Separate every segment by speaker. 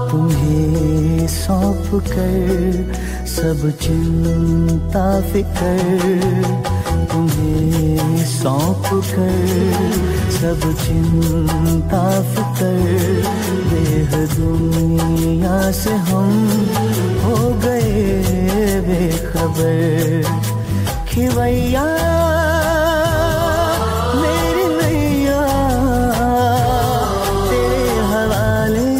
Speaker 1: तुम्हें सौंप कर सब चिंता फिकर, तुम्हें सौंप कर सब चिंता फिकर, देह दुनिया से हम हो गए बेखबर। खिवैया मेरी नैया तेरे हवाले,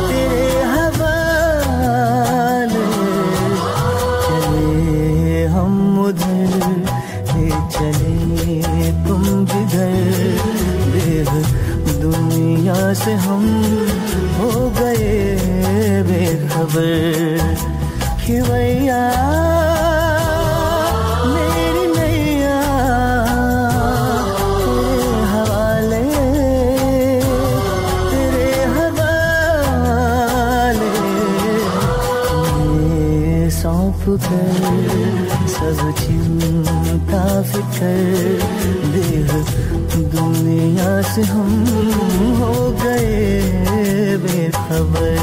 Speaker 1: तेरे हवाले, चले हम उधर ले चले तुम जिधर, देह दुनिया से हम हो गए बेखबर। खिवैया मेरी नैया तेरे हवाले, तेरे हवाले, ये सौंप कर सब चिंता फिकर, देह दुनिया से हम हो गए बेखबर।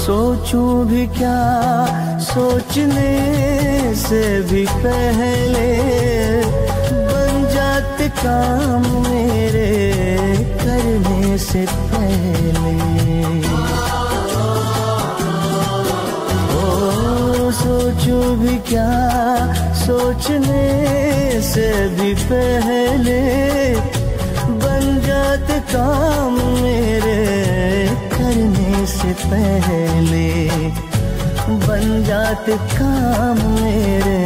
Speaker 1: सोचूं भी क्या सोचने से भी पहले, बन जाते काम मेरे करने से पहले। ओ सोचूं भी क्या सोचने से भी पहले, बन जाते काम मेरे करने से पहले, बन जाते काम मेरे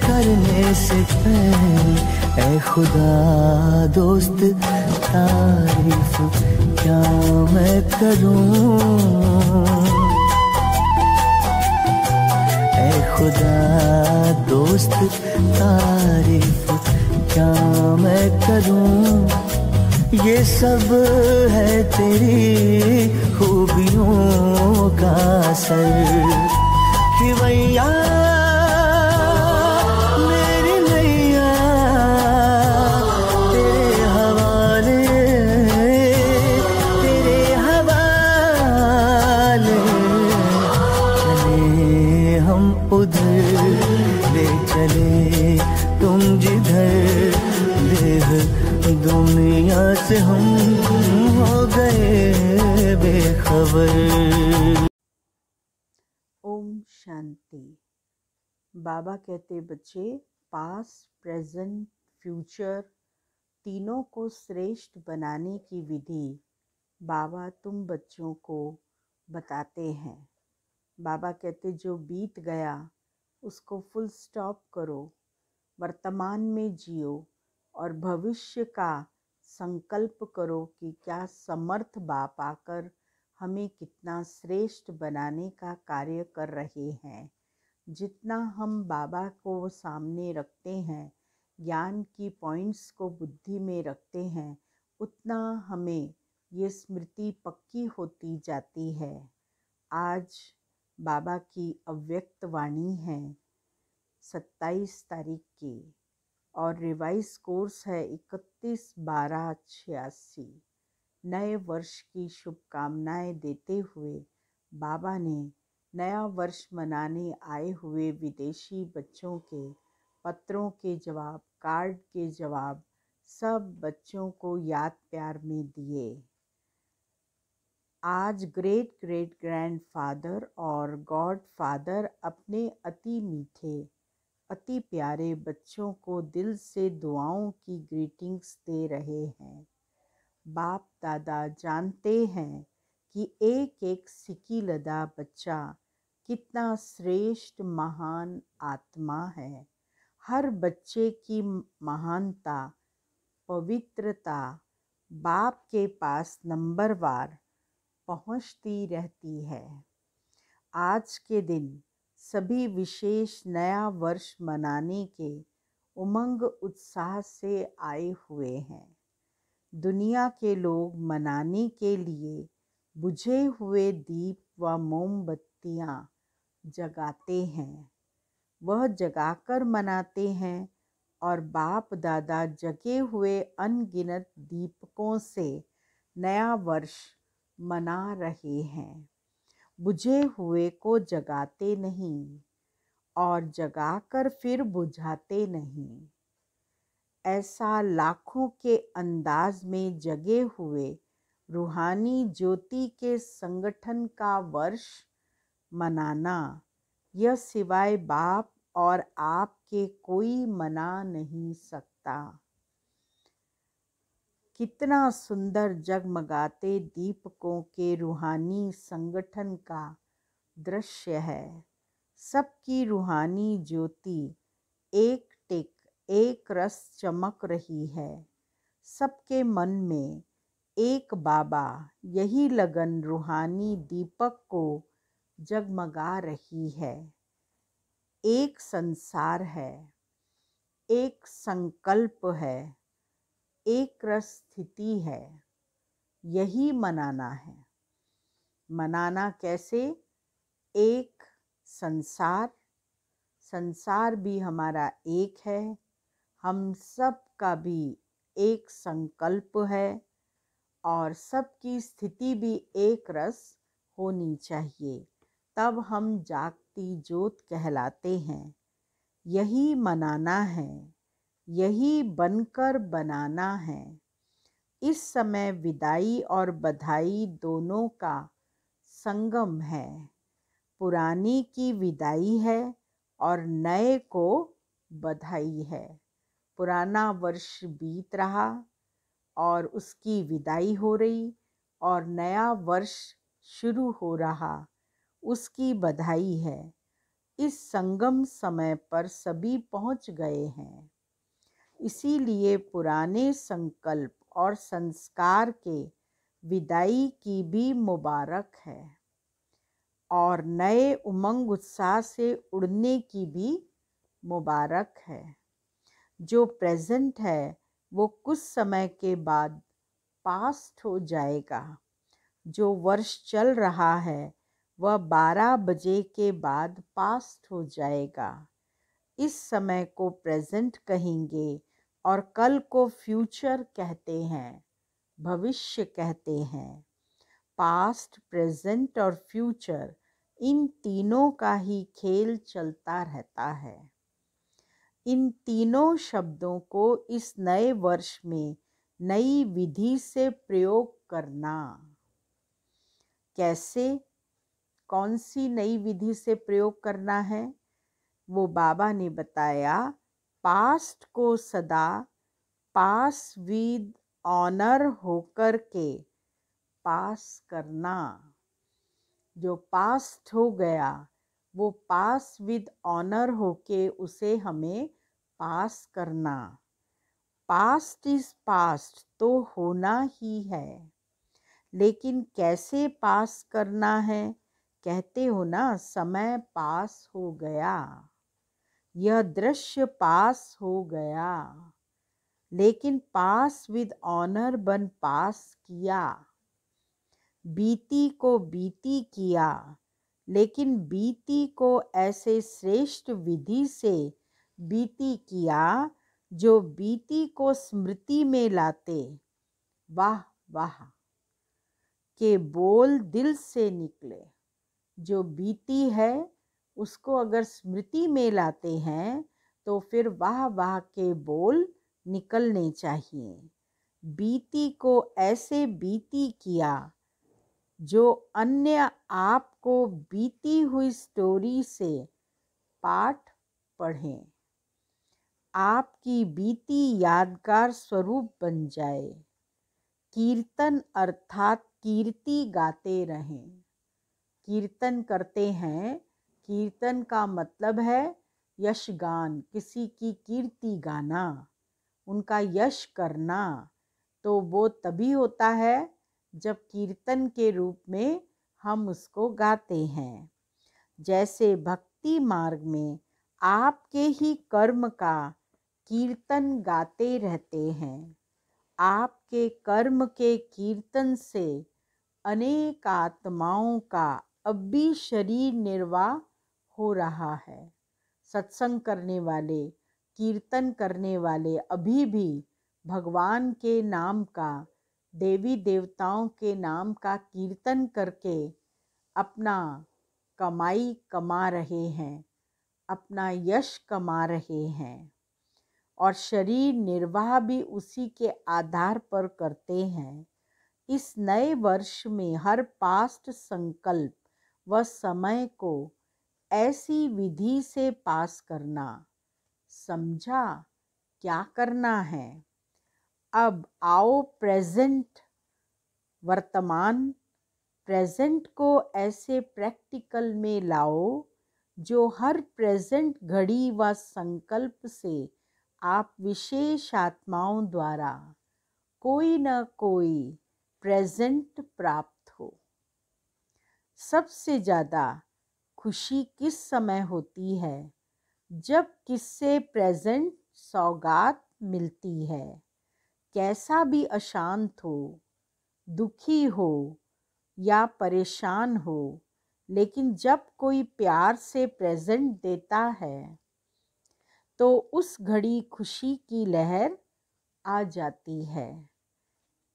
Speaker 1: करने से पहले। ऐ खुदा दोस्त तारीफ क्या मैं करूं, ऐ खुदा दोस्त तारीफ क्या मैं करूं, ये सब है तेरी खूबियों का असर। खिवैया मेरी नैया तेरे हवाले, तेरे हवाले, चले हम उधर ले चले तुम जिधर, देह दुनिया से हम हो गए बेखबर।
Speaker 2: ओम शांति। बाबा कहते बच्चे, पास्ट, प्रेजेंट, फ्यूचर तीनों को श्रेष्ठ बनाने की विधि बाबा तुम बच्चों को बताते हैं। बाबा कहते जो बीत गया उसको फुल स्टॉप करो, वर्तमान में जियो और भविष्य का संकल्प करो कि क्या समर्थ बाप आकर हमें कितना श्रेष्ठ बनाने का कार्य कर रहे हैं। जितना हम बाबा को सामने रखते हैं, ज्ञान की पॉइंट्स को बुद्धि में रखते हैं, उतना हमें ये स्मृति पक्की होती जाती है। आज बाबा की अव्यक्त वाणी है 27 तारीख की और रिवाइज कोर्स है 31/12/86। नए वर्ष की शुभकामनाएं देते हुए बाबा ने नया वर्ष मनाने आए हुए विदेशी बच्चों के पत्रों के जवाब, कार्ड के जवाब सब बच्चों को याद प्यार में दिए। आज ग्रेट ग्रेट ग्रैंडफादर और गॉड फादर अपने अति मीठे अति प्यारे बच्चों को दिल से दुआओं की ग्रीटिंग्स दे रहे हैं। बाप दादा जानते हैं कि एक एक सिकी लदा बच्चा कितना श्रेष्ठ महान आत्मा है। हर बच्चे की महानता, पवित्रता बाप के पास नंबरवार पहुंचती रहती है। आज के दिन सभी विशेष नया वर्ष मनाने के उमंग उत्साह से आए हुए हैं। दुनिया के लोग मनाने के लिए बुझे हुए दीप व मोमबत्तियां जगाते हैं। वह जगाकर मनाते हैं और बाप दादा जगे हुए अनगिनत दीपकों से नया वर्ष मना रहे हैं। बुझे हुए को जगाते नहीं और जगाकर फिर बुझाते नहीं। ऐसा लाखों के अंदाज में जगे हुए रूहानी ज्योति के संगठन का वर्ष मनाना, यह सिवाय बाप और आपके कोई मना नहीं सकता। कितना सुंदर जगमगाते दीपकों के रूहानी संगठन का दृश्य है। सबकी रूहानी ज्योति एक टिक एक रस चमक रही है। सबके मन में एक बाबा, यही लगन रूहानी दीपक को जगमगा रही है। एक संसार है, एक संकल्प है, एक रस स्थिति है। यही मनाना है। मनाना कैसे? एक संसार, संसार भी हमारा एक है। हम सब का भी एक संकल्प है और सबकी स्थिति भी एक रस होनी चाहिए। तब हम जागती ज्योत कहलाते हैं। यही मनाना है, यही बनकर बनाना है। इस समय विदाई और बधाई दोनों का संगम है। पुरानी की विदाई है और नए को बधाई है। पुराना वर्ष बीत रहा और उसकी विदाई हो रही और नया वर्ष शुरू हो रहा, उसकी बधाई है। इस संगम समय पर सभी पहुंच गए हैं। इसीलिए पुराने संकल्प और संस्कार के विदाई की भी मुबारक है और नए उमंग उत्साह से उड़ने की भी मुबारक है। जो प्रेजेंट है वो कुछ समय के बाद पास्ट हो जाएगा। जो वर्ष चल रहा है वह 12 बजे के बाद पास्ट हो जाएगा। इस समय को प्रेजेंट कहेंगे और कल को फ्यूचर कहते हैं, भविष्य कहते हैं। पास्ट, प्रेजेंट और फ्यूचर, इन तीनों का ही खेल चलता रहता है। इन तीनों शब्दों को इस नए वर्ष में नई विधि से प्रयोग करना। कैसे? कौन सी नई विधि से प्रयोग करना है? वो बाबा ने बताया। पास्ट को सदा पास विद ऑनर होकर के पास करना। जो पास्ट हो गया वो पास विद ऑनर होके उसे हमें पास करना। पास्ट इज पास्ट तो होना ही है, लेकिन कैसे पास करना है? कहते हो ना, समय पास हो गया, यह दृश्य पास हो गया, लेकिन पास विद ऑनर बन पास किया। बीती को बीती किया, लेकिन बीती को ऐसे श्रेष्ठ विधि से बीती किया जो बीती को स्मृति में लाते। वाह वाह के बोल दिल से निकले। जो बीती है उसको अगर स्मृति में लाते हैं तो फिर वाह वाह के बोल निकलने चाहिए। बीती को ऐसे बीती किया जो अन्य आपको बीती हुई स्टोरी से पाठ पढ़ें, आपकी बीती यादगार स्वरूप बन जाए। कीर्तन अर्थात कीर्ति गाते रहें। कीर्तन करते हैं, कीर्तन का मतलब है यशगान, किसी की कीर्ति गाना, उनका यश करना। तो वो तभी होता है जब कीर्तन के रूप में हम उसको गाते हैं। जैसे भक्ति मार्ग में आपके ही कर्म का कीर्तन गाते रहते हैं। आपके कर्म के कीर्तन से अनेक आत्माओं का अब भी शरीर निर्वाह हो रहा है। सत्संग करने वाले, कीर्तन करने वाले अभी भी भगवान के नाम का, देवी देवताओं के नाम का कीर्तन करके अपना कमाई कमा रहे हैं, अपना यश कमा रहे हैं और शरीर निर्वाह भी उसी के आधार पर करते हैं। इस नए वर्ष में हर पास्ट संकल्प व समय को ऐसी विधि से पास करना। समझा क्या करना है? अब आओ वर्तमान प्रेजेंट को ऐसे प्रैक्टिकल में लाओ जो हर प्रेजेंट घड़ी व संकल्प से आप विशेष आत्माओं द्वारा कोई न कोई प्रेजेंट प्राप्त हो। सबसे ज़्यादा खुशी किस समय होती है? जब किससे प्रेजेंट सौगात मिलती है। कैसा भी अशांत हो, दुखी हो या परेशान हो, लेकिन जब कोई प्यार से प्रेजेंट देता है तो उस घड़ी खुशी की लहर आ जाती है।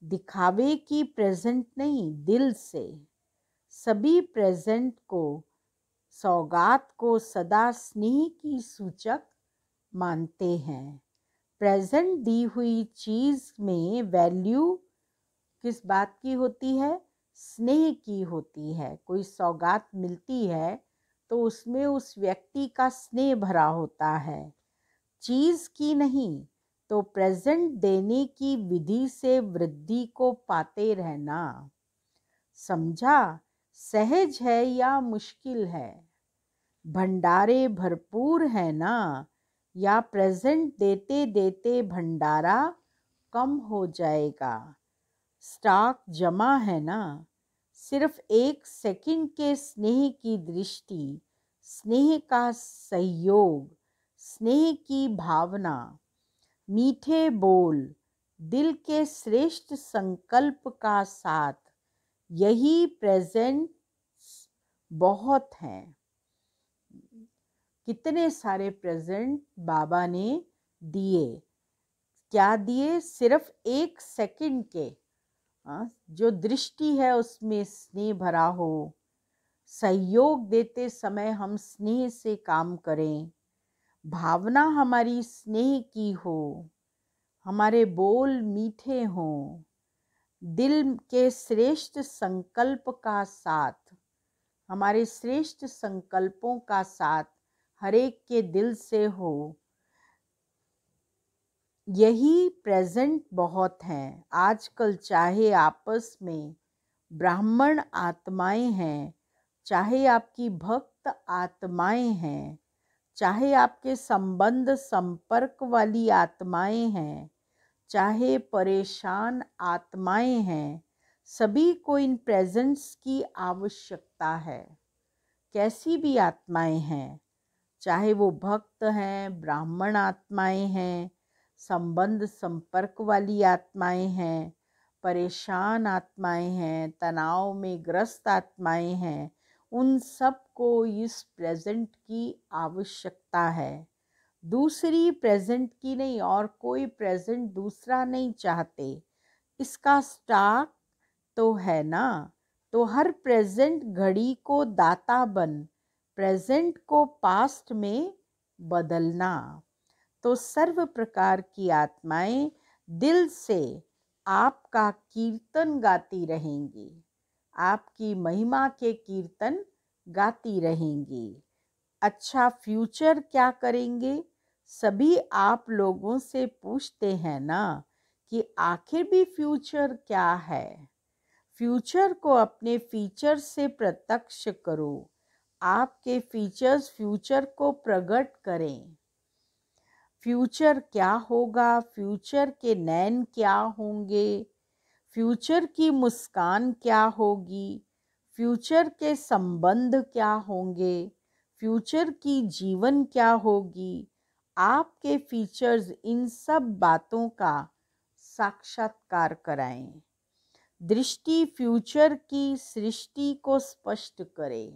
Speaker 2: दिखावे की प्रेजेंट नहीं, दिल से सभी प्रेजेंट को, सौगात को सदा स्नेह की सूचक मानते हैं। प्रेजेंट दी हुई चीज़ में वैल्यू किस बात की होती है? स्नेह की होती है। कोई सौगात मिलती है तो उसमें उस व्यक्ति का स्नेह भरा होता है, चीज़ की नहीं। तो प्रेजेंट देने की विधि से वृद्धि को पाते रहना। समझा? सहज है या मुश्किल है? भंडारे भरपूर है ना? या प्रेजेंट देते देते भंडारा कम हो जाएगा? स्टॉक जमा है ना? सिर्फ एक सेकंड के स्नेह की दृष्टि, स्नेह का सहयोग, स्नेह की भावना, मीठे बोल, दिल के श्रेष्ठ संकल्प का साथ, यही प्रेजेंट बहुत हैं। कितने सारे प्रेजेंट बाबा ने दिए। क्या दिए? सिर्फ एक सेकंड के जो दृष्टि है उसमें स्नेह भरा हो, सहयोग देते समय हम स्नेह से काम करें, भावना हमारी स्नेह की हो, हमारे बोल मीठे हों, दिल के श्रेष्ठ संकल्प का साथ, हमारे श्रेष्ठ संकल्पों का साथ हर एक के दिल से हो, यही प्रेजेंट बहुत हैं। आजकल चाहे आपस में ब्राह्मण आत्माएं हैं, चाहे आपकी भक्त आत्माएं हैं, चाहे आपके संबंध संपर्क वाली आत्माएं हैं, चाहे परेशान आत्माएं हैं, सभी को इन प्रेजेंट्स की आवश्यकता है। कैसी भी आत्माएं हैं, चाहे वो भक्त हैं, ब्राह्मण आत्माएं हैं, संबंध संपर्क वाली आत्माएं हैं, परेशान आत्माएं हैं, तनाव में ग्रस्त आत्माएं हैं, उन सब को इस प्रेजेंट की आवश्यकता है। दूसरी प्रेजेंट की नहीं, और कोई प्रेजेंट दूसरा नहीं चाहते। इसका स्टॉक तो है ना। तो हर प्रेजेंट घड़ी को दाता बन, प्रेजेंट को पास्ट में बदलना। तो सर्व प्रकार की आत्माएं दिल से आपका कीर्तन गाती रहेंगी, आपकी महिमा के कीर्तन गाती रहेंगी। अच्छा फ्यूचर क्या करेंगे? सभी आप लोगों से पूछते हैं ना कि आखिर भी फ्यूचर क्या है। फ्यूचर को अपने फीचर से प्रत्यक्ष करो। आपके फीचर्स फ्यूचर को प्रकट करें। फ्यूचर क्या होगा, फ्यूचर के नैन क्या होंगे, फ्यूचर की मुस्कान क्या होगी, फ्यूचर के संबंध क्या होंगे, फ्यूचर की जीवन क्या होगी, आपके फीचर्स, इन सब बातों का साक्षात्कार कराएं। दृष्टि फ्यूचर की सृष्टि को स्पष्ट करे।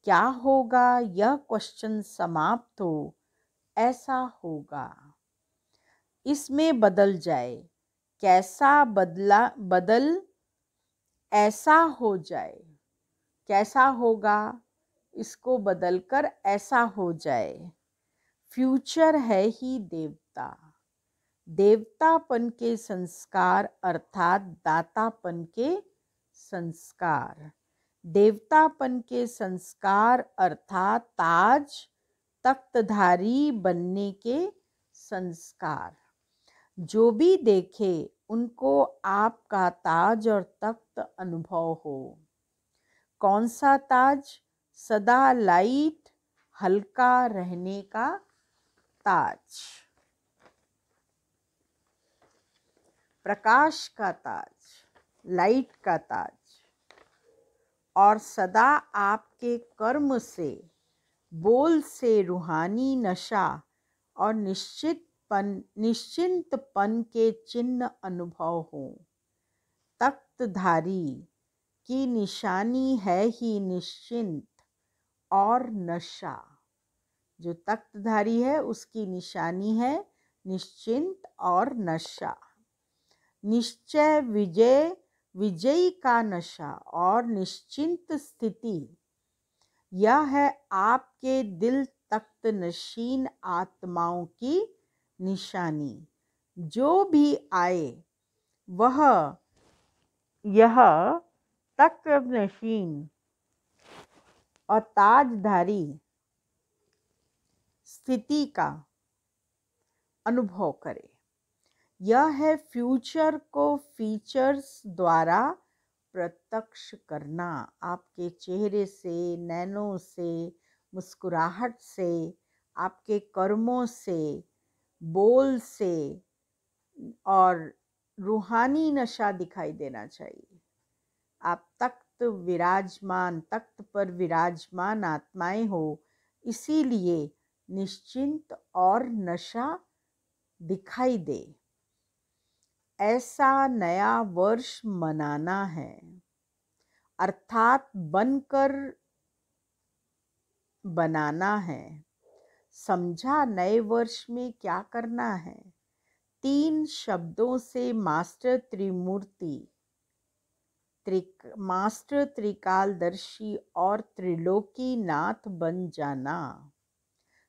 Speaker 2: क्या होगा यह क्वेश्चन समाप्त हो, ऐसा होगा, इसमें बदल जाए, कैसा बदल ऐसा हो जाए, कैसा होगा इसको बदलकर ऐसा हो जाए। फ्यूचर है ही देवता, देवतापन के संस्कार अर्थात दातापन के संस्कार, देवतापन के संस्कार अर्थात ताज तख्तधारी बनने के संस्कार। जो भी देखे उनको आपका ताज और तख्त अनुभव हो। कौन सा ताज? सदा लाइट हल्का रहने का ताज, प्रकाश का ताज, लाइट का ताज, और सदा आपके कर्म से, बोल से रूहानी नशा और निश्चिंतपन के चिन्ह अनुभव हो। तख्तधारी की निशानी है ही निश्चिंत और नशा। जो तख्तधारी है उसकी निशानी है निश्चिंत और नशा। निश्चय विजयी का नशा और निश्चिंत स्थिति, यह है आपके दिल तख्त नशीन आत्माओं की निशानी। जो भी आए वह यह तख्त नशीन और ताजधारी स्थिति का अनुभव करे। यह है फ्यूचर को फीचर्स द्वारा प्रत्यक्ष करना। आपके चेहरे से, नैनों से, मुस्कुराहट से, आपके कर्मों से, बोल से और रूहानी नशा दिखाई देना चाहिए। आप तख्त पर विराजमान आत्माएं हो, इसीलिए निश्चिंत और नशा दिखाई दे। ऐसा नया वर्ष मनाना है, अर्थात बनकर बनाना है। समझा नए वर्ष में क्या करना है? 3 शब्दों से मास्टर त्रिकालदर्शी और त्रिलोकी नाथ बन जाना।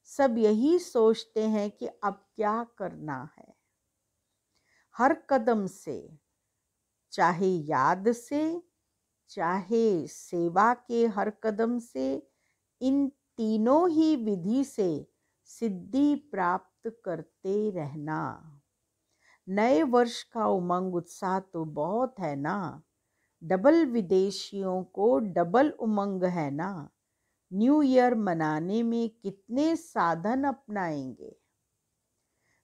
Speaker 2: सब यही सोचते हैं कि अब क्या करना है। हर कदम से, चाहे याद से, चाहे सेवा के हर कदम से, इन तीनों ही विधि से सिद्धि प्राप्त करते रहना। नए वर्ष का उमंग उत्साह तो बहुत है ना। डबल विदेशियों को डबल उमंग है ना। न्यू ईयर मनाने में कितने साधन अपनाएंगे।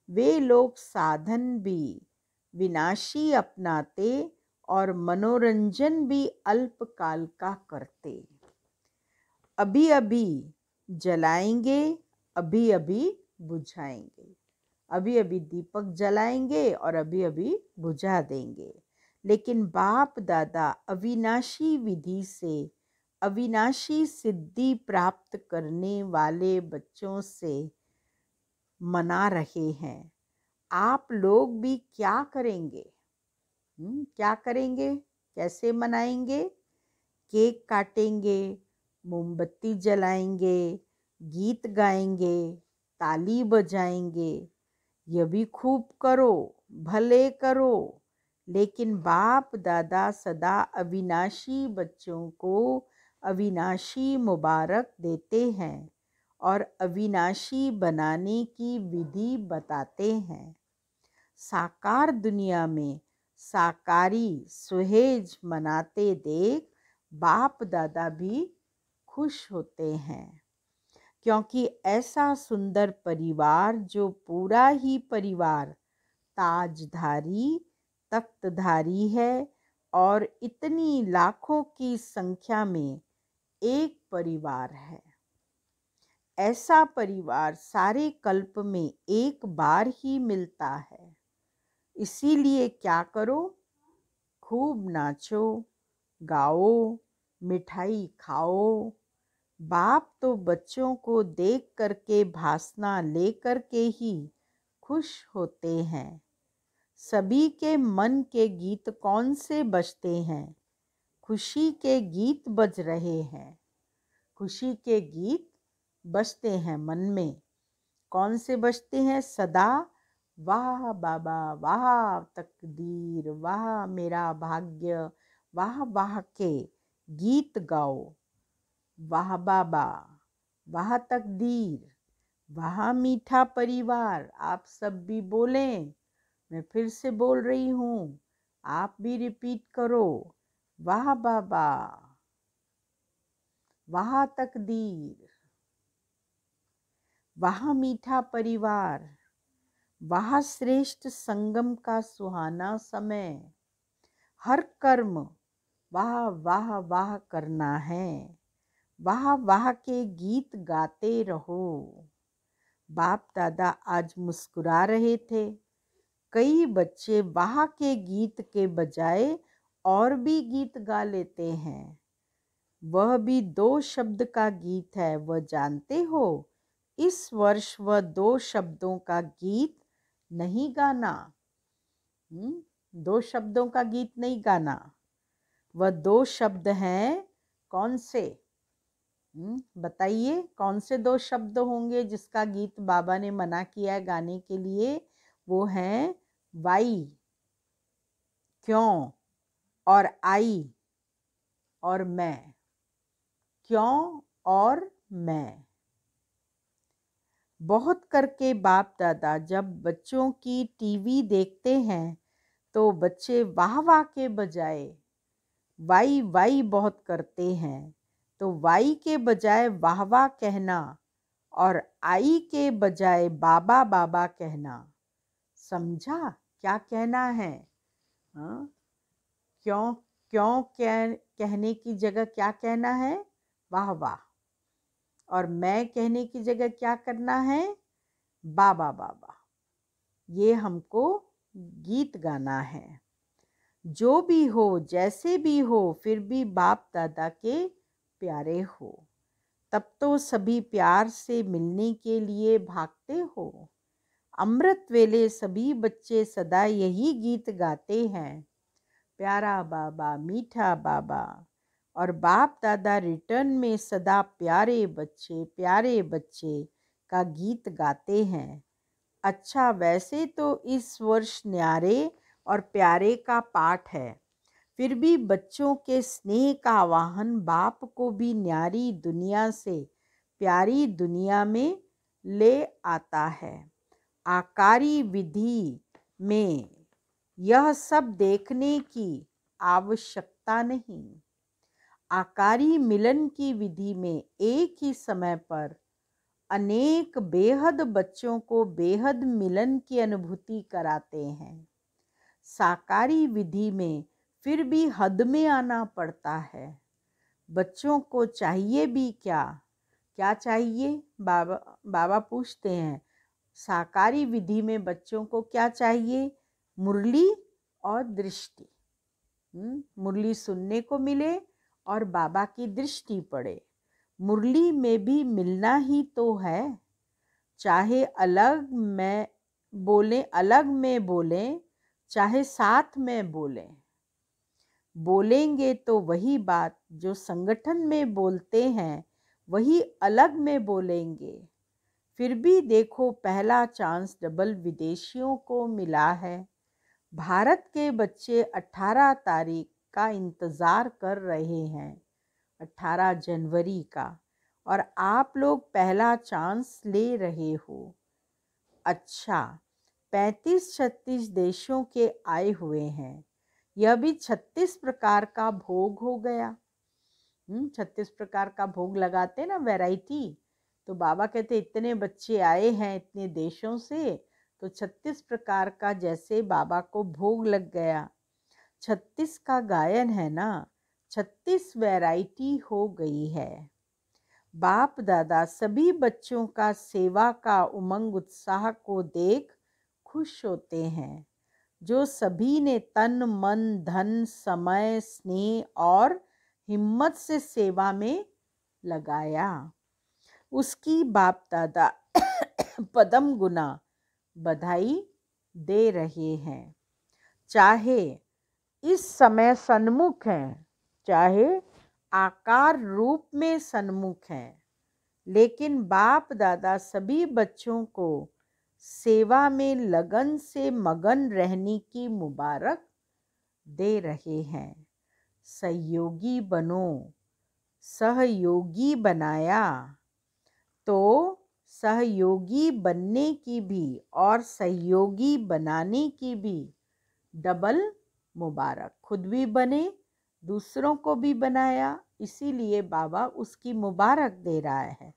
Speaker 2: वे लोग साधन भी विनाशी अपनाते और मनोरंजन भी अल्पकाल का करते। अभी अभी जलाएंगे, अभी अभी बुझाएंगे। अभी अभी दीपक जलाएंगे और अभी अभी बुझा देंगे। लेकिन बाप दादा अविनाशी विधि से अविनाशी सिद्धि प्राप्त करने वाले बच्चों से मना रहे हैं। आप लोग भी क्या करेंगे? क्या करेंगे? कैसे मनाएंगे? केक काटेंगे, मोमबत्ती जलाएंगे, गीत गाएंगे, ताली बजाएंगे। यह भी खूब करो, भले करो। लेकिन बाप दादा सदा अविनाशी बच्चों को अविनाशी मुबारक देते हैं और अविनाशी बनाने की विधि बताते हैं। साकार दुनिया में साकारी सुहेज मनाते देख बाप दादा भी खुश होते हैं, क्योंकि ऐसा सुंदर परिवार जो पूरा ही परिवार ताजधारी तख्तधारी है और इतनी लाखों की संख्या में एक परिवार है। ऐसा परिवार सारे कल्प में एक बार ही मिलता है। इसीलिए क्या करो, खूब नाचो, गाओ, मिठाई खाओ। बाप तो बच्चों को देख करके भासना ले करके ही खुश होते हैं। सभी के मन के गीत कौन से बजते हैं? खुशी के गीत बज रहे हैं। खुशी के गीत बजते हैं मन में। कौन से बजते हैं? सदा वाह बाबा, वाह तकदीर, वाह मेरा भाग्य, वाह वाह के गीत गाओ। वाह बाबा, वाह तकदीर, वाह मीठा परिवार। आप सब भी बोलें, मैं फिर से बोल रही हूँ, आप भी रिपीट करो। वाह बाबा, वाह तकदीर, वाह मीठा परिवार, वाह श्रेष्ठ संगम का सुहाना समय। हर कर्म वाह वाह वाह करना है। वाह वाह के गीत गाते रहो। बाप दादा आज मुस्कुरा रहे थे। कई बच्चे वाह के गीत के बजाय और भी गीत गा लेते हैं। वह भी 2 शब्द का गीत है, वह जानते हो? इस वर्ष वह 2 शब्दों का गीत नहीं गाना। 2 शब्दों का गीत नहीं गाना। वह 2 शब्द हैं, कौन से? बताइए, कौन से 2 शब्द होंगे जिसका गीत बाबा ने मना किया है गाने के लिए? वो हैं वाई, क्यों, और आई और मैं। क्यों और मैं। बहुत करके बाप दादा जब बच्चों की टीवी देखते हैं तो बच्चे वाह वाह के बजाय वाई वाई बहुत करते हैं। तो वाई के बजाय वाह वाह कहना और आई के बजाय बाबा बाबा कहना। समझा क्या कहना है? हाँ? क्यों क्यों कहने की जगह क्या कहना है? वाह वाह। और मैं कहने की जगह क्या करना है? बाबा बाबा। ये हमको गीत गाना है। जो भी हो, जैसे भी हो, फिर भी बाप दादा के प्यारे हो। तब तो सभी प्यार से मिलने के लिए भागते हो। अमृत वेले सभी बच्चे सदा यही गीत गाते हैं, प्यारा बाबा, मीठा बाबा। और बाप दादा रिटर्न में सदा प्यारे बच्चे का गीत गाते हैं। अच्छा, वैसे तो इस वर्ष न्यारे और प्यारे का पाठ है, फिर भी बच्चों के स्नेह का आवाहन बाप को भी न्यारी दुनिया से प्यारी दुनिया में ले आता है। आकारी विधि में यह सब देखने की आवश्यकता नहीं। आकारी मिलन की विधि में एक ही समय पर अनेक बेहद बच्चों को बेहद मिलन की अनुभूति कराते हैं। साकारी विधि में फिर भी हद में आना पड़ता है। बच्चों को चाहिए भी क्या? क्या चाहिए? बाबा पूछते हैं, साकारी विधि में बच्चों को क्या चाहिए? मुरली और दृष्टि। मुरली सुनने को मिले और बाबा की दृष्टि पड़े। मुरली में भी मिलना ही तो है। चाहे अलग में बोलें, चाहे साथ में बोलेंगे तो वही बात जो संगठन में बोलते हैं वही अलग में बोलेंगे। फिर भी देखो, पहला चांस डबल विदेशियों को मिला है। भारत के बच्चे 18 तारीख का इंतज़ार कर रहे हैं, 18 जनवरी का, और आप लोग पहला चांस ले रहे हो। अच्छा, 35-36 देशों के आए हुए हैं। यह भी 36 प्रकार का भोग हो गया। 36 प्रकार का भोग लगाते ना, वैरायटी। तो बाबा कहते इतने बच्चे आए हैं इतने देशों से, तो 36 प्रकार का जैसे बाबा को भोग लग गया। 36 का गायन है ना, 36 वैरायटी हो गई है। बाप दादा सभी बच्चों का सेवा का उमंग उत्साह को देख खुश होते हैं। जो सभी ने तन मन धन समय स्नेह और हिम्मत से सेवा में लगाया, उसकी बाप दादा पदम गुना बधाई दे रहे हैं। चाहे इस समय सन्मुख हैं, चाहे आकार रूप में सन्मुख हैं, लेकिन बाप दादा सभी बच्चों को सेवा में लगन से मगन रहने की मुबारक दे रहे हैं। सहयोगी बनो, सहयोगी बनाया, तो सहयोगी बनने की भी और सहयोगी बनाने की भी डबल मुबारक। खुद भी बने, दूसरों को भी बनाया, इसीलिए बाबा उसकी मुबारक दे रहा है।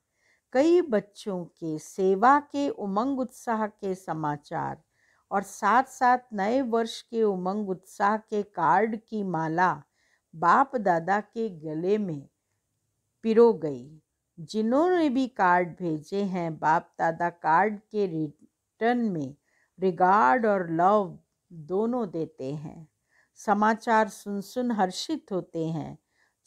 Speaker 2: कई बच्चों के सेवा के उमंग उत्साह के समाचार और साथ साथ नए वर्ष के उमंग उत्साह के कार्ड की माला बाप दादा के गले में पिरो गई। जिन्होंने भी कार्ड भेजे हैं, बाप दादा कार्ड के रिटर्न में रिगार्ड और लव दोनों देते हैं। समाचार सुन सुन हर्षित होते हैं।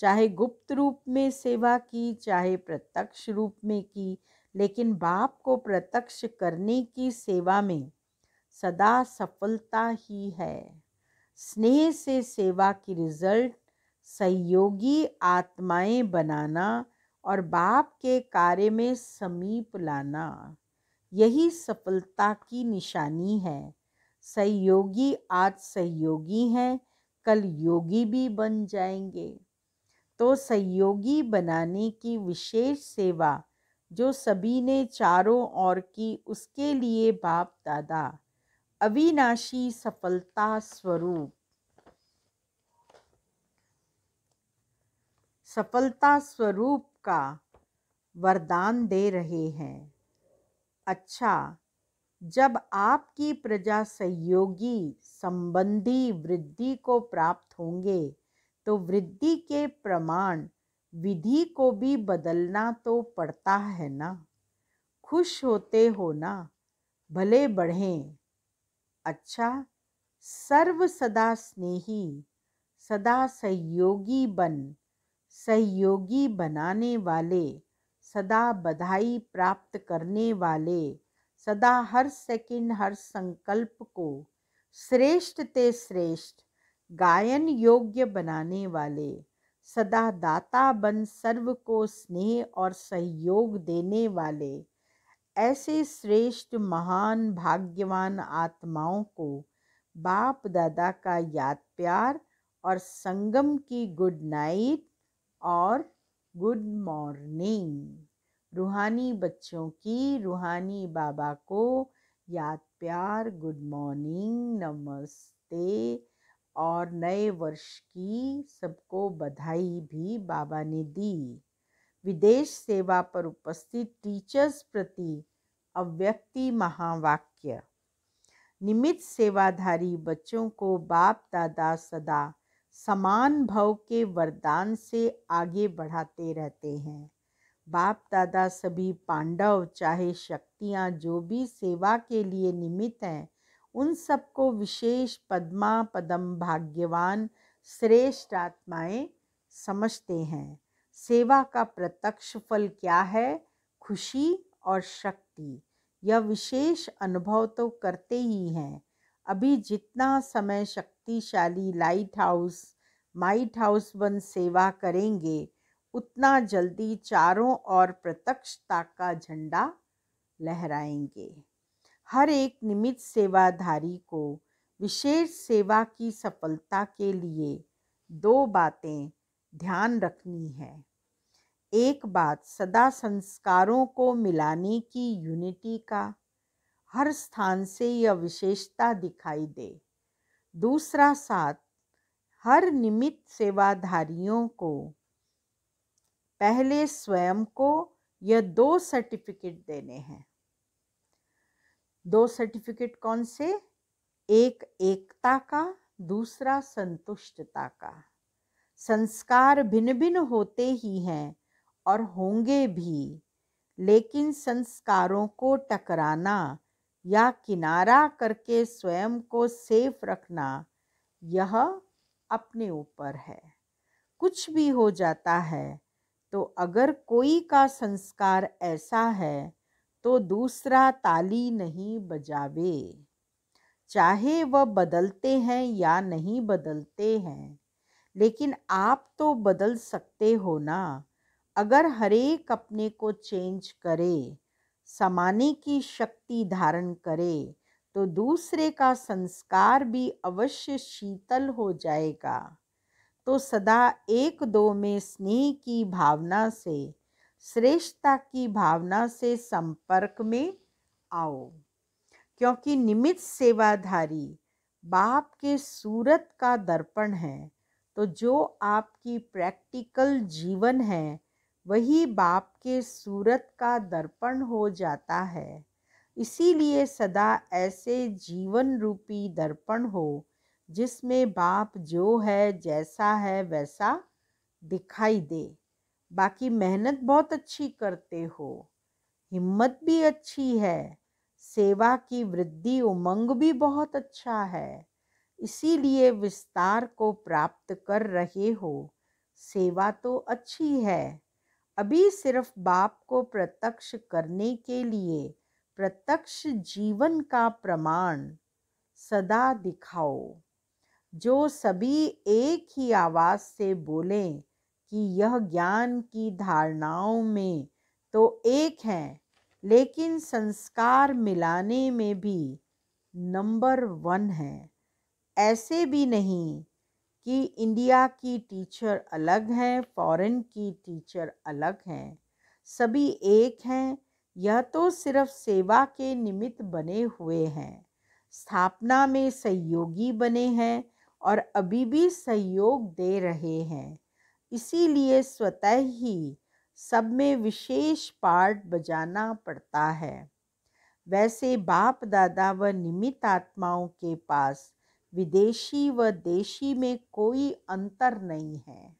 Speaker 2: चाहे गुप्त रूप में सेवा की, चाहे प्रत्यक्ष रूप में की, लेकिन बाप को प्रत्यक्ष करने की सेवा में सदा सफलता ही है। स्नेह से सेवा की रिजल्ट सहयोगी आत्माएं बनाना और बाप के कार्य में समीप लाना, यही सफलता की निशानी है। सहयोगी आज सहयोगी हैं, कल योगी भी बन जाएंगे। तो सहयोगी बनाने की विशेष सेवा जो सभी ने चारों ओर की, उसके लिए बाप दादा अविनाशी सफलता स्वरूप का वरदान दे रहे हैं। अच्छा, जब आपकी प्रजा सहयोगी संबंधी वृद्धि को प्राप्त होंगे, तो वृद्धि के प्रमाण विधि को भी बदलना तो पड़ता है ना। खुश होते हो ना, भले बढ़ें। अच्छा, सर्व सदा स्नेही, सदा सहयोगी बन, सहयोगी बनाने वाले, सदा बधाई प्राप्त करने वाले, सदा हर सेकंड हर संकल्प को श्रेष्ठ ते श्रेष्ठ गायन योग्य बनाने वाले, सदा दाता बन सर्व को स्नेह और सहयोग देने वाले, ऐसे श्रेष्ठ महान भाग्यवान आत्माओं को बाप दादा का याद प्यार और संगम की गुड नाइट और गुड मॉर्निंग। रूहानी बच्चों की रूहानी बाबा को याद प्यार, गुड मॉर्निंग, नमस्ते और नए वर्ष की सबको बधाई भी बाबा ने दी। विदेश सेवा पर उपस्थित टीचर्स प्रति अव्यक्ति महावाक्य। निमित्त सेवाधारी बच्चों को बाप दादा सदा समान भव के वरदान से आगे बढ़ाते रहते हैं। बाप दादा सभी पांडव, चाहे शक्तियाँ जो भी सेवा के लिए निमित्त हैं, उन सबको विशेष पद्मा पदम भाग्यवान श्रेष्ठ आत्माएं समझते हैं। सेवा का प्रत्यक्ष फल क्या है? खुशी और शक्ति। यह विशेष अनुभव तो करते ही हैं। अभी जितना समय शक्तिशाली लाइट हाउस माइट हाउस बन सेवा करेंगे, उतना जल्दी चारों ओर प्रत्यक्षता का झंडा लहराएंगे। हर एक निमित्त सेवाधारी को विशेष सेवा की सफलता के लिए 2 बातें ध्यान रखनी है। एक बात, सदा संस्कारों को मिलाने की यूनिटी का हर स्थान से यह विशेषता दिखाई दे। दूसरा साथ, हर निमित्त सेवाधारियों को पहले स्वयं को यह 2 सर्टिफिकेट देने हैं। 2 सर्टिफिकेट कौन से? एक एकता का, दूसरा संतुष्टता का। संस्कार भिन्न भिन्न होते ही हैं और होंगे भी, लेकिन संस्कारों को टकराना या किनारा करके स्वयं को सेफ रखना, यह अपने ऊपर है। कुछ भी हो जाता है तो अगर कोई का संस्कार ऐसा है तो दूसरा ताली नहीं बजावे, चाहे वह बदलते हैं या नहीं बदलते हैं। लेकिन आप तो बदल सकते हो ना। अगर हरेक अपने को चेंज करे, समाने की शक्ति धारण करे, तो दूसरे का संस्कार भी अवश्य शीतल हो जाएगा। तो सदा एक दो में स्नेह की भावना से, श्रेष्ठता की भावना से संपर्क में आओ, क्योंकि निमित्त सेवाधारी बाप के सूरत का दर्पण है। तो जो आपकी प्रैक्टिकल जीवन है वही बाप के सूरत का दर्पण हो जाता है। इसीलिए सदा ऐसे जीवन रूपी दर्पण हो जिसमें बाप जो है, जैसा है वैसा दिखाई दे। बाकी मेहनत बहुत अच्छी करते हो, हिम्मत भी अच्छी है, सेवा की वृद्धि उमंग भी बहुत अच्छा है, इसीलिए विस्तार को प्राप्त कर रहे हो। सेवा तो अच्छी है, अभी सिर्फ बाप को प्रत्यक्ष करने के लिए प्रत्यक्ष जीवन का प्रमाण सदा दिखाओ। जो सभी एक ही आवाज़ से बोलें कि यह ज्ञान की धारणाओं में तो एक हैं, लेकिन संस्कार मिलाने में भी नंबर 1 है। ऐसे भी नहीं कि इंडिया की टीचर अलग हैं, फॉरेन की टीचर अलग हैं, सभी एक हैं। यह तो सिर्फ सेवा के निमित्त बने हुए हैं, स्थापना में सहयोगी बने हैं और अभी भी सहयोग दे रहे हैं। इसीलिए स्वतः ही सब में विशेष पार्ट बजाना पड़ता है। वैसे बाप दादा व निमित्त आत्माओं के पास विदेशी व देशी में कोई अंतर नहीं है।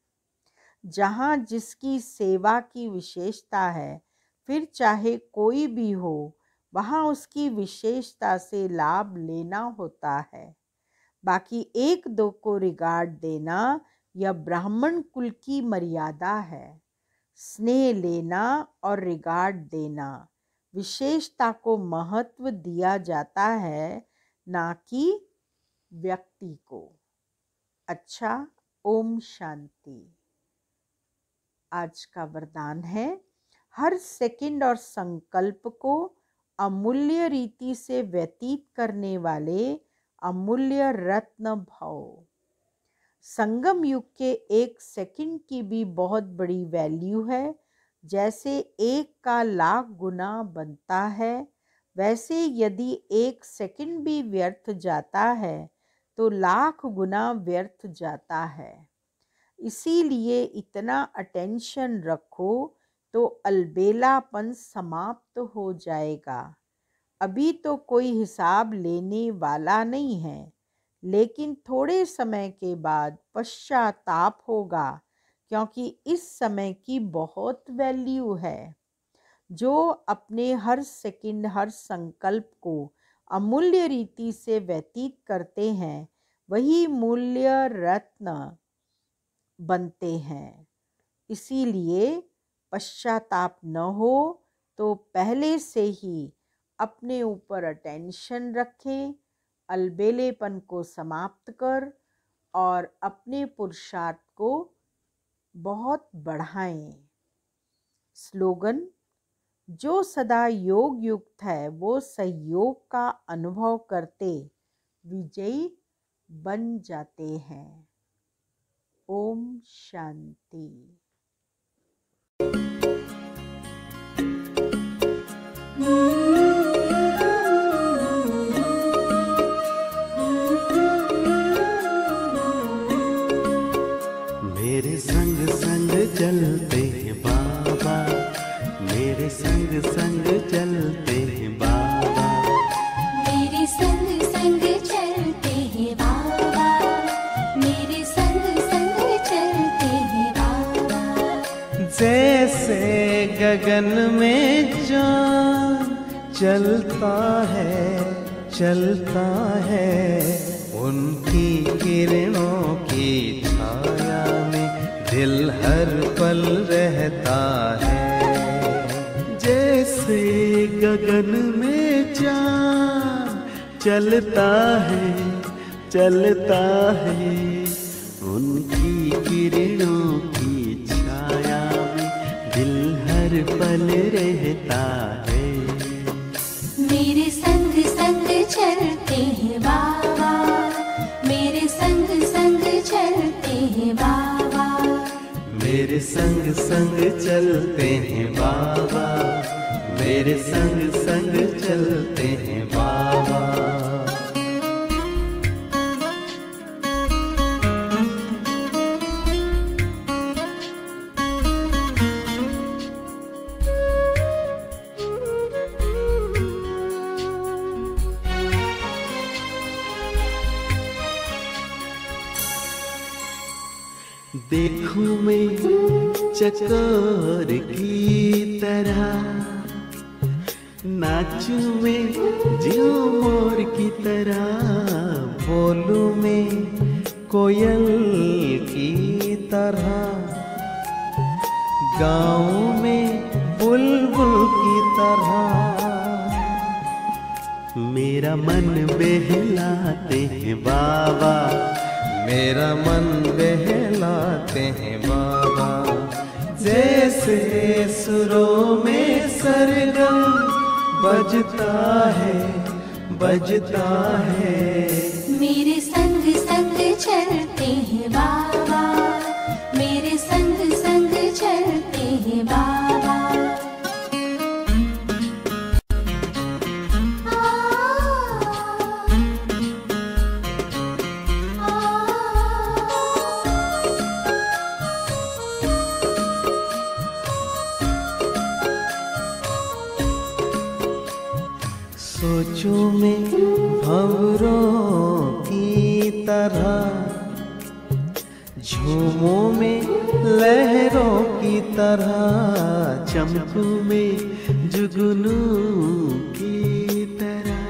Speaker 2: जहाँ जिसकी सेवा की विशेषता है, फिर चाहे कोई भी हो, वहाँ उसकी विशेषता से लाभ लेना होता है। बाकी एक दो को रिगार्ड देना यह ब्राह्मण कुल की मर्यादा है। स्नेह लेना और रिगार्ड देना, विशेषता को महत्व दिया जाता है, ना कि व्यक्ति को। अच्छा, ओम शांति। आज का वरदान है, हर सेकंड और संकल्प को अमूल्य रीति से व्यतीत करने वाले अमूल्य रत्न भव। संगम युग के एक सेकंड की भी बहुत बड़ी वैल्यू है। जैसे एक का लाख गुना बनता है, वैसे यदि एक सेकंड भी व्यर्थ जाता है तो लाख गुना व्यर्थ जाता है। इसीलिए इतना अटेंशन रखो तो अलबेलापन समाप्त हो जाएगा। अभी तो कोई हिसाब लेने वाला नहीं है, लेकिन थोड़े समय के बाद पश्चाताप होगा, क्योंकि इस समय की बहुत वैल्यू है। जो अपने हर सेकंड हर संकल्प को अमूल्य रीति से व्यतीत करते हैं, वही मूल्य रत्न बनते हैं। इसीलिए पश्चाताप न हो तो पहले से ही अपने ऊपर अटेंशन रखें, अलबेलेपन को समाप्त कर और अपने पुरुषार्थ को बहुत बढ़ाएं। स्लोगन, जो सदा योग युक्त है वो सहयोग का अनुभव करते विजयी बन जाते हैं। ओम शांति।
Speaker 1: मेरे संग संग चलते हैं बाबा, मेरे संग संग चलते हैं बाबा, जैसे गगन में चाँद चलता है उनकी किरणों की छाया में दिल हर पल रहता है। जैसे गगन में चाँद चलता है उनकी किरणों की छाया में दिल हर पल रहता है।
Speaker 3: मेरे संग संग चलते हैं बाबा, मेरे संग संग चलते हैं बाबा,
Speaker 1: मेरे संग संग चलते हैं बाबा, मेरे संग संग चलते हैं बाबा। देखूं मैं चकोर की तरह, नाचूं मैं ज्यों मोर की तरह, बोलूं मैं कोयल की तरह, गाऊं मैं बुलबुल की तरह। मेरा मन बहलाते हैं बाबा, मेरा मन बहलाते हैं बाबा। जैसे सुरों में सरगम बजता है
Speaker 3: मेरे संग संग चलते हैं बाबा, मेरे संग संग चलते हैं बाबा।
Speaker 1: सोचूं मैं भंवरों की तरह, झूमों में लहरों की तरह, चमकूं में जुगनू की तरह,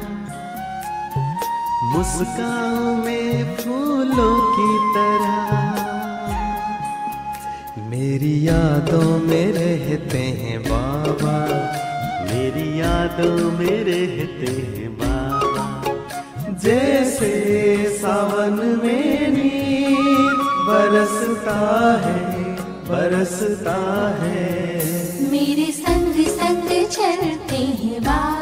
Speaker 1: मुस्कान में फूलों की तरह। मेरी यादों में रहते हैं बाबा, मेरी यादों में रहते हैं बाबा। जैसे सावन में नीर बरसता है
Speaker 3: मेरे संग संग चलते हैं बाबा,